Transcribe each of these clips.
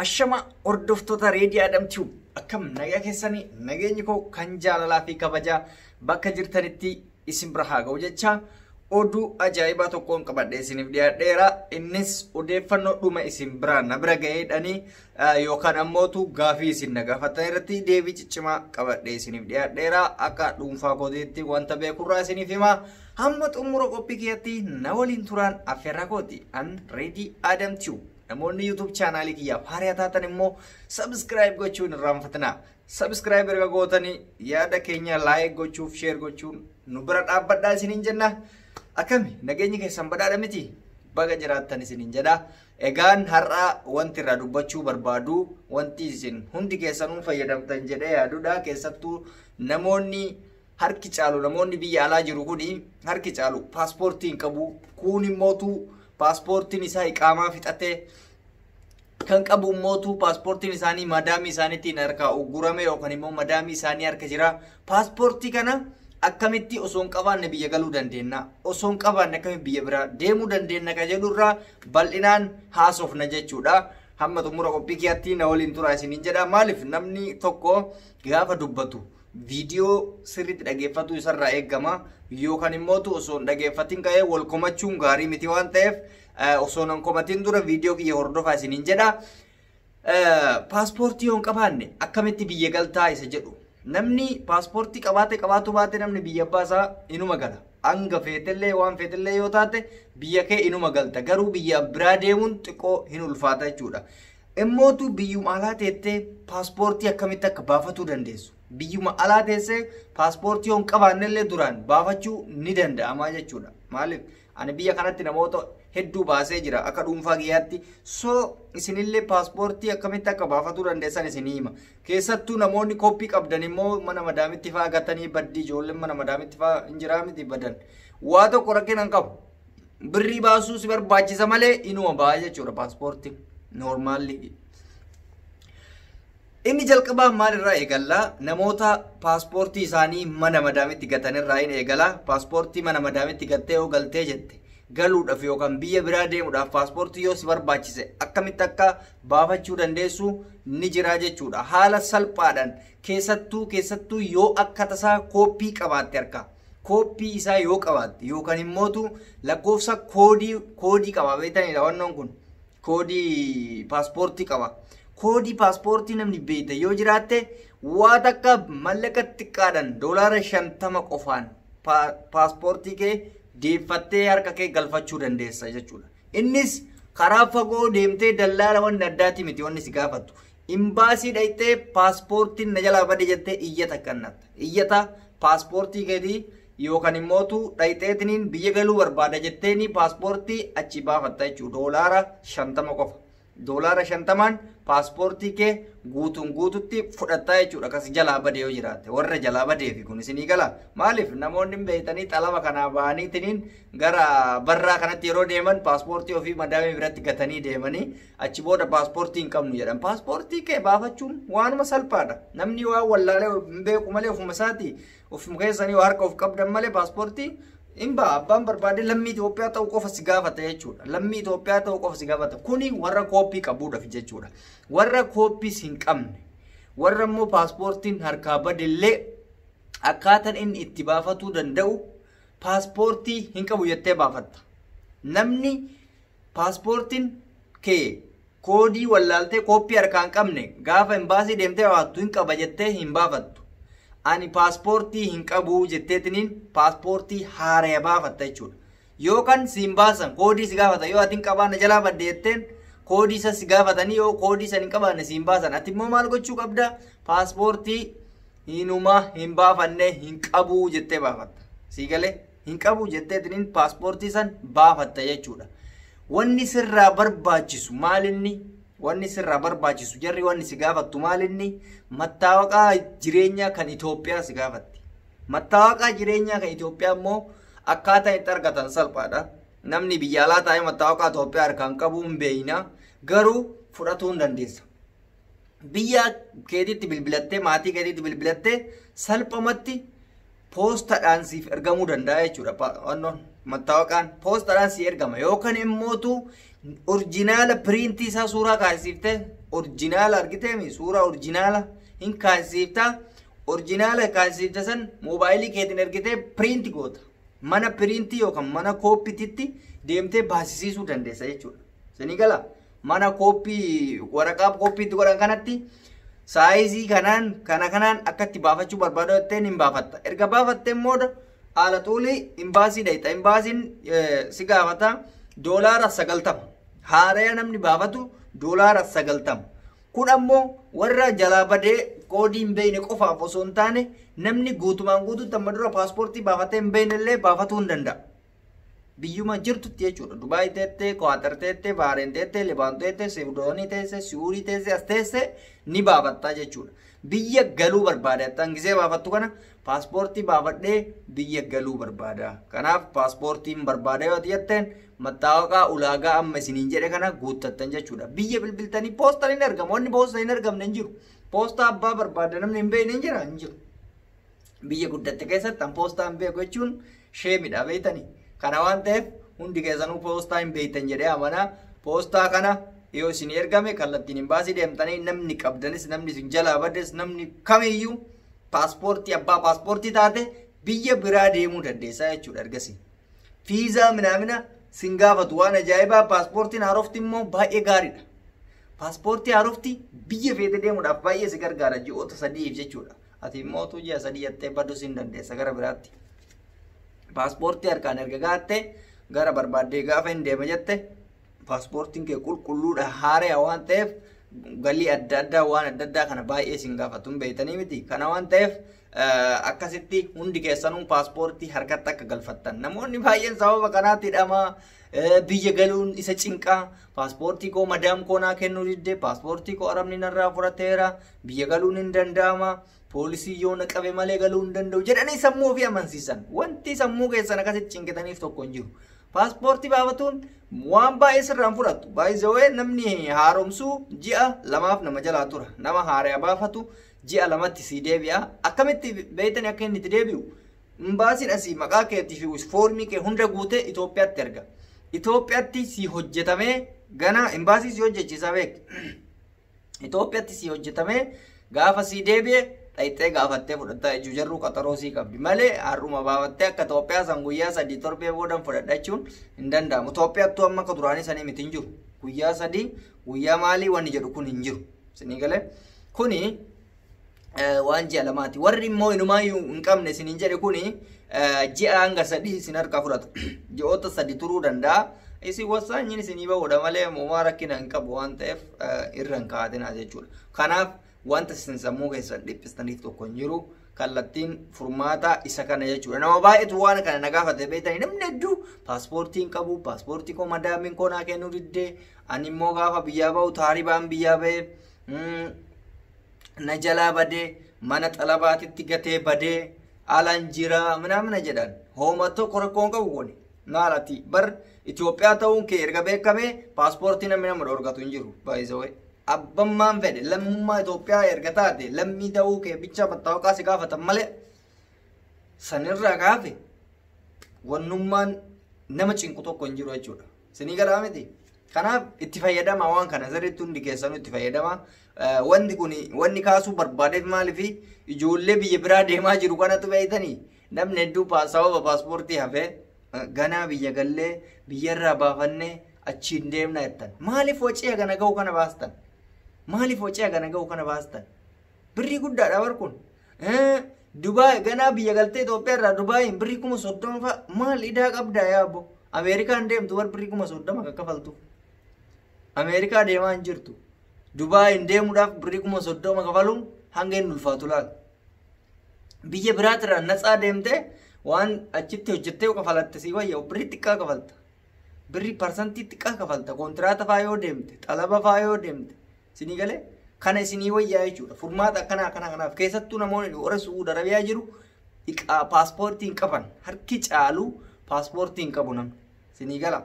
Ashama hordoftoota Reedii Adam Tube akkam nagaa keessanii nageenyi koo kan jaalalaa fi kabajaa bakka jirtanitti isin bira haa ga'u jecha oduu ajaa'ibaa tokkoon qabadhee isiniif dhiyaadheera. Innis odeeffannoo dhuma isin bira na bira ga'eedhanii yookaan ammootu gaafii isin na gaafatan irratti deebii ciccimaa qabadhee isiniif dhiyaadheera. Akka dhuunfaa kootiitti wanta beekurraa isiniif himaa hamma xumura qophii kiyyaatti na waliin turaan affeerraa kooti an Reedii Adam Tube. Namoonni YouTube channel kiyyaaf haaraa taatan immoo subscribe gochuun irraanfatina. Subscribe erga gootanii yaada keenya like gochuuf share gochuun nu bira dhaabbadhaa isiniin jenna. Akkami nageenyi keessan badhaadha miti baga jiraattan isiniin jedha. Egaan har'a wanti irraa dubbachuu barbaadu wanti isin hundi keessanuu fayyadamtan jedhee yaaduudha. Keessattuu namoonni harki caalu namoonni biyya alaa jiru kuni harki caalu paaspoortii hin qabu. Kun immootu paaspoortiin isaa iqaamaa fixatee kan qabu mootu paaspoortiin isaanii madaamii isaaniitiin harkaa uggurame yookaan immoo madaamii isaanii harka jira. Paaspoortii kana akkamitti osoo hin qabaanne biyya galuu dandeenya? Osoo hin qabaanne akkamitti biyya biraa deemuu dandeenya ka jedhurraa bal'inaan haasofna jechuudha. Hamma xumura qophii kiyyaatti na waliin turaa isiniin jedha. Maaliif namni tokko gaafa dubbatu viidiyoo sirriitti dhageeffatu isarraa eegama. Yookaan immoo osoo hin dhageeffatiin ka'ee wal komachuun gaarii miti waan ta'eef osoo hin komatiin dura viidiyoo kiyya hordofaa isiniin jedha. Paaspoortii yoo hin qabaanne akkamitti biyya galtaa isa jedhu. Namni paaspoortii qabaatu baate namni biyya baasaa inuma gala. Hanga feetellee waan feetellee yoo taate biyya kee inuma galta. Garuu biyya biraa deemuun xiqqoo hin ulfaata jechuudha. Immootu biyyuma alaa teettee paaspoortii akkamitti akka baafatuu dandeessu. Biyyuma alaa teessee paaspoortii yoo hin qabaannellee duraan baafachuu ni danda'ama jechuudha. Maaliif ani biyya kanatti namoota hedduu baasee jira akka dhuunfaa kiyyaatti. So isinillee paaspoortii akkamitti akka baafatuu dandeessan isinii hima. Keessattuu namoonni koppii qabdan immoo mana madaamitti fa'aa gatanii baddi ijoolleen mana madaamitti fa'aa hin jiraa miti badan. Waa tokko rakkina hin qabu. Birrii baasuu si barbaachisa malee inuma ba'a jechuudha paaspoortii noormaalli. Inni jalqabaa maalirraa eegallaa namoota paaspoortii isaanii mana madaamitti gatanirraa hin eegala. Paaspoortii mana madaamitti gattee yoo galtee jette galuudhaaf yookaan biyya biraa deemuudhaaf paaspoortii yoo si barbaachise akkamitti akka baafachuu dandeessu ni jira jechuudha. Haala salphaadhaan keessattuu yoo akka tasaa kooppii qabaatte harkaa. Kooppii isaa yoo qabaatte yookaan immootu lakkoofsa koodii qaba beektanidha wannoon kun. Koodii paaspoortii qaba. Koodii paaspoortii namni beekte yoo jiraatte waa takka mallaqa xiqqaadhaan $50 qofaan paaspoortii kee deeffattee harka kee galfachuu dandeessa jechuudha. Innis karaa fagoo deemtee dallaala wanni addaati miti wanni si gaafattu. Imbaasii dhaytee paaspoortiin na jalaa bade jettee iyyata kannatta. Iyyata paaspoortii keetii yookaan immootu dhayteetiniin biyya galuu barbaada jetteeni paaspoortii achi baafatta jechuudha. $50 qofa. $50 paaspoortii kee guututti fudhatta jechuudha. Kasi jalaa badee yoo jiraatte warra jalaa badeefi kun isinii gala. Maaliif namoonni beeytanii xalaba kanaa ba'aniitiniin gara barraa kanatti yeroo deeman paaspoortii ofii madaamii biratti gatanii deemanii achi booda paaspoortii hin qabnu jedhan. Paaspoortii kee baafachuun waanuma salphaadha. Namni waan wallaalee hin beeku malee ofuma isaati ofuma keessanii harka of qabdan malee paaspoortii Imba abbaan barbaade lammii Itoophiyaa ta'uu qofa si gaafata jechuudha. Lammii Itoophiyaa ta'uu qofa si gaafata. Kuni warra kooppii qabuudhaaf jechuudha. Warra kooppiis hin qabne, warra immoo paaspoortiin harkaa badellee akkaataan inni itti baafatuu danda'u paaspoortii hin qabu jettee baafatta. Namni paaspoortiin kee koodii wallaaltee kooppii harkaa hin qabne gaafa imbaasii deemtee baafattu hin qaba jettee hin baafattu. Ani paaspoortii hin qabu jetteetiniin paaspoortii haaraa baafatta jechuudha. Yookaan siin baasan koodii si gaafata yoo ati hin qabaanne jalaa badde jetteen koodii isa si gaafatanii yoo koodii isa hin qabaanne siin baasan ati immoo maal gochuu qabda? Paaspoortii hinuma hin baafanne hin qabu jettee baafatta. Sii galee hin qabu jetteetiniin paaspoortii san baafatta jechuudha. Wanni sirraa barbaachisu maalinni? Wanni sirraa barbaachisu jarri wanni si gaafattu maalinni? Mattaawaqaa jireenyaa kan Itoophiyaa si gaafatti. Mattaawaqaa jireenyaa kan Itoophiyaa immoo akkaataa itti argatan salphaadha. Namni biyya alaa taa'ee mattaawaqaa Itoophiyaa harkaan qabuu hin beeyna garuu fudhatuu hin dandeessa. Biyya keetiitti bilbilattee maatii keetiitti bilbilattee salphumatti poostadhaan siif ergamuu danda'a jechuudha. Mattaawaqaan poostadhaan si ergama yookaan immootu orjinaala piriintii isaa suuraa kaasifte orjinaala argiteemi suuraa orjinaala hin kaasiftaa orjinaala kaasifta san moobaayilii keetiin ergitee piriinti goota mana piriintii yookaan mana kooppititti deemtee baasisiisuu dandeessa jechuudha. Sini gala mana kooppii waraqaa kooppiitti godhan kanatti saayizii kanaan akkatti baafachuu barbaadu jettee hin baafatta. Erga baafattee mooda haala tuulii imbaasii dhayita. Imbaasiin si gaafata $90 haaraya namni baafatu $90. Kun ammoo warra jalaa badee koodii hin beekne qofaaf osoo hin taane namni guutumaan guutuutti amma dura paaspoortii baafatee hin beeknellee baafatuu hin danda'a. Biyyuma jirtutti jechuudha. Dubaay teettee, Kwaatar teettee, Baareen teettee, Libaan teettee, Seebudoonii teessee, Suurii teessee, as teessee ni baafattaa jechuudha. Biyya galuu barbaada. Tangisee baafattu kana paaspoortii baafadhee biyya galuu barbaada. Kanaaf paaspoortiin barbaada yoo jetteen mattaawaqaa ulaagaa amma isiniin jedhe kana guuttattan jechuudha. Biyya bilbiltanii poostaan hin argamu. Wanni poostaan hin argamne hin jiru. Poostaa abbaa barbaada namni hin beekne hin jira hin jiru. Biyya guddatte keessatti an poostaa hin beeku jechuun sheemidha beektanii. Kana waan ta'eef hundi keessanuu poostaa hin beektan jedhee amanaa. Poostaa kana yoo isin ergame kallattiin hin baasii deemtanii namni qabdanis namni isin jalaa baddes namni kamiyyuu paaspoortii abbaa paaspoortii taate biyya biraa deemuu dandeessaa jechuudha ergasii. Fiizaa minaamina sin gaafatu waan ajaa'ibaa paaspoortiin haarofti immoo baay'ee gaariidha. Paaspoortii haarofti biyya feete deemuudhaaf baay'ee si gargaara ji'oota 3 jechuudha. Ati immoo ji'a 3 jettee baduu sin dandeessa gara biraatti. Paaspoortii harkaan erga gaatte gara barbaaddee gaafa hin deema jette paaspoortiin kee qulqulluudha haaraa waan ta'eef galii adda addaa waan adda addaa kana baay'ee sin gaafatu hin beektanii miti. Kana waan ta'eef akkasitti hundi keessanuu paaspoortii harkatti akka galfattan. Namoonni baay'een sababa kanaatti hidhamaa biyya galuun isa cinqaa paaspoortii koo madaam koonaa kennuu didde paaspoortii koo arabni narraa fudhateera biyya galuun hin danda'ama. Poolisii yoo naqabe malee galuu hin danda'u jedhanii sammuu ofii amansiisan. Wanti sammuu keessan akkasitti cinqitaniif tokko hin jiru. Paaspoortii baafatuun waan baay'ee sirraan fudhattu. Baay'ee namni haaromsuu ji'a 2 nama jalaa tura. Nama haaraa baafatu ji'a 2tti si deebi'a. Akkamitti beektanii akka inni itti deebi'u? Imbaasiin asii maqaa keetii fi foormii kee hunda guutee Itoophiyaatti erga. Itoophiyaatti si hojjetamee gana imbaasii si hojjechiisa beektu. Itoophiyaatti si hojjetamee gaafa si deebi'e dhayxee gaafattee fudhatta ijuu jarruu qaxaroo sii qabdi malee har'uma baafattee akka Itoophiyaa san guyyaa 3 torbee boodan fudhadhachuun hin danda'amu. Itoophiyaattuu amma akka duraanii sanii miti hin jiru. Guyyaa 3 guyyaa maalii wanni jedhu kun hin jiru. Isinii galee kuni waan ji'a 2ti. Warri immoo inumaayyuu hin qabne isiniin jedhe kuni ji'a hanga 3 isin harkaa fudhata. Ji'oota 3 turuu danda'a. Isin wasaanyiin isinii bahuudha malee moomaa rakkina hin qabu waan ta'eef irra hin kaa'atinaa jechuudha. Kanaaf wanta isin sammuu keessan dhiphistaniif tokko hin jiru kallattiin furmaata isa kana jechuudha. Nama baay'eetu waan kana na gaafate beektanii namni hedduu paaspoortii hin qabu paaspoortii koo madaamiin koo naa kennuu diddee ani immoo gaafa biyyaa bahu taaribaan biyyaa bahee na jalaa badee mana xalabaatitti gatee badee alaan jira mana jedhan hooma tokko rakkoon qabu kuni maalati bar Itoophiyaa ta'uun kee erga beekame paaspoortii namni nama dhorkatu hin jiru baay'isawee. Abbammaan fedhe lammummaa Itoophiyaa erga taate lammii ta'uu kee bicha mattaawaqaa si gaafatan malee sanirraa gaafe wannummaan nama cinqu tokko hin jiru jechuudha. Sinii galaa miti. Kanaaf itti fayyadama waan kana sirriitti hundi keessanuu itti fayyadama. Wanni kaasuu barbaadeef maaliifi ijoollee biyya biraa deemaa jiru kanatu beeytanii namni hedduu sababa paaspoortii hafee ganaa biyya gallee biyyarraa baafannee achiin deemna jettan. Maaliif wacii hagana ga'u kana baastan? Maaliif wacii hagana ga'u kana baastan? Birrii guddaadha barkun. Dubaay ganaa biyya galtee Itoophiyaa irraa Dubaayin birrii 30 fa'a maal idaa qabdaa yaabbo? Ameerikaan deemtu war birrii 30 akka kafaltu. Ameerikaa deemaa hin jirtu. Dubaayin deemuudhaaf birrii 30 kafaluun hanga hin ulfaatu laata. Biyya biraatirraa natsaa deemtee waan achitti hojjettee kafalatte si wayya birrii xiqqaa kafalta. Birrii parsantii xiqqaa kafalta. Kontiraata faa yoo deemte, xalaba faa yoo deemte. Sinii galee kana isinii wayyaa jechuudha. Furmaata kanaaf keessattuu namoonni warra Su'uud Arabiyaa jiru paaspoortii hin qaban. Harki caalu paaspoortii hin qabu namni. Sinii gala.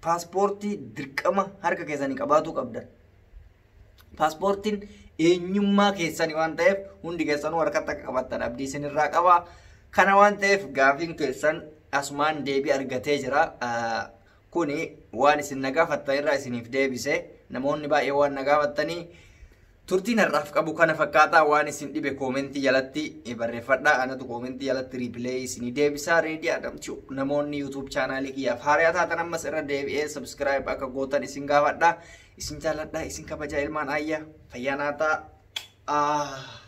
Paaspoortii dirqama harka keessanii qabaatuu qabdan. Paaspoortiin eenyummaa keessanii waan ta'eef hundi keessanuu harkatti akka qabattan abdii isinirraa qaba. Kana waan ta'eef gaafiin keessan asumaan deebii argatee jira. Kuni waan isin na gaafattan irraa isiniif deebise. Namoonni baay'ee waan na gaafattanii turtiin har'aaf qabu kana fakkaataa waan isin dhibe koomentii jalatti barreeffadhaa anatu koomentii jalatti riipilee isin deebisaa reedii adamchuu namoonni YouTube chaanaalii kiyyaaf haaraa taatan ammas irra deebi'ee subscribe akka gootan isin gaafadhaa isin jaalladhaa isin kabajaa ilmaan ayyaa fayyaanaa ta'a.